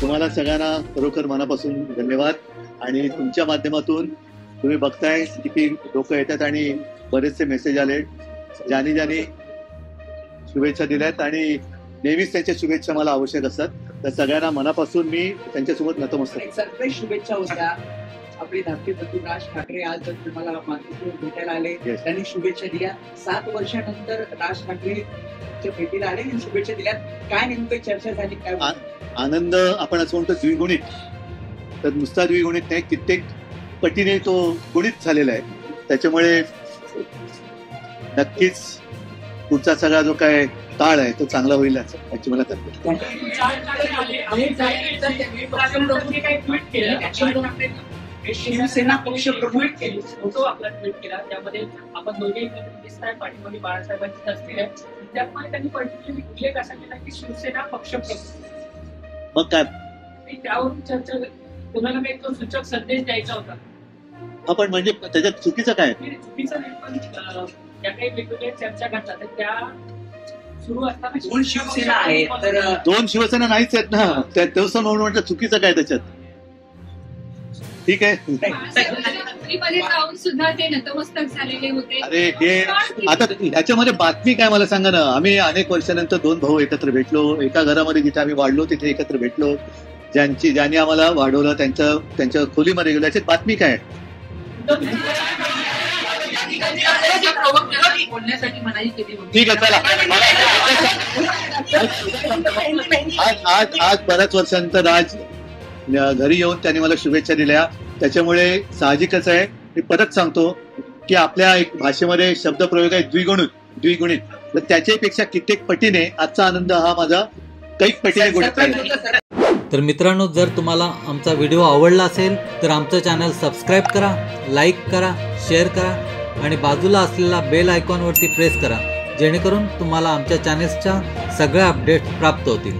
तुम्हाला सगळ्यांना खरोखर मनापासून धन्यवाद. आणि तुमच्या माध्यमातून तुम्ही बघताय किती लोक येतात आणि बरेचसे मेसेज आले, ज्यांनी शुभेच्छा दिल्यात आणि नेहमीच त्यांच्या शुभेच्छा मला आवश्यक असतात. तर सगळ्यांना मनापासून मी त्यांच्यासोबत नतमस्तक. सर्व शुभेच्छा होत्या. आपले धाकटे बंधू राज ठाकरे आज तुम्हाला मातृत्व भेटायला आले, त्यांनी शुभेच्छा दिल्या. 7 वर्षानंतर राज ठाकरेच्या भेटीला आले आणि शुभेच्छा दिल्या. काय नेमकं चर्चा झाली, काय आनंद? आपण असं म्हणतो द्विगुणित, तर नुसता द्विगुणित नाही, कित्येक पटीने तो गुणित झालेला आहे. त्याच्यामुळे नक्कीच पुढचा सगळा जो काय काळ आहे तो चांगला होईल याची मला शिवसेना पक्ष प्रमुख फोटो आपला ट्विट केला, त्यामध्ये आपण दोघे दिसताय, पाठीमध्ये बाळासाहेबांची असलेल्या त्यामध्ये त्यांनी पर्टिक्युलरली उल्लेख असा केला की शिवसेना पक्ष प्रमुख. मग काय त्यावरून चर्चा, तुम्हाला काही तो सूचक संदेश द्यायचा होता आपण, म्हणजे त्याच्यात चुकीचं काय? चुकीचं नाही, पण ज्या काही वेगवेगळ्या चर्चा घडतात त्या सुरू असताना 2 शिवसेना आहे, तर 2 शिवसेना नाहीच आहेत ना, त्या दिवसांना म्हणून म्हटलं चुकीचं काय त्याच्यात? ठीक आहे. सुद्धा ते नतमस्तक झालेले होते. अरे हे आता ह्याच्यामध्ये बातमी काय मला सांगा ना. आम्ही अनेक वर्षानंतर 2 भाऊ एकत्र भेटलो, एका घरामध्ये जिथे आम्ही वाढलो तिथे एकत्र भेटलो. ज्यांनी आम्हाला वाढवलं त्यांच्या खोलीमध्ये गेलो, याच्यात बातमी काय? ठीक आहे, चला. आज बऱ्याच वर्षानंतर आज घरी येऊन त्यांनी मला शुभेच्छा दिल्या. त्याच्यामुळे साहजिकच आहे, मी परत सांगतो की आपल्या एक भाषेमध्ये शब्दप्रयोग आहे द्विगुणित, तर त्याच्यापेक्षा कित्येक पटीने आजचा आनंद हा माझा कैक पटीने गुणित आहे. तर मित्रांनो, जर तुम्हाला आमचा व्हिडिओ आवडला असेल तर आमचं चॅनल सबस्क्राईब करा, लाईक करा, शेअर करा आणि बाजूला असलेला बेल आयकॉनवरती प्रेस करा, जेणेकरून तुम्हाला आमच्या चॅनेल्सच्या सगळ्या अपडेट्स प्राप्त होतील.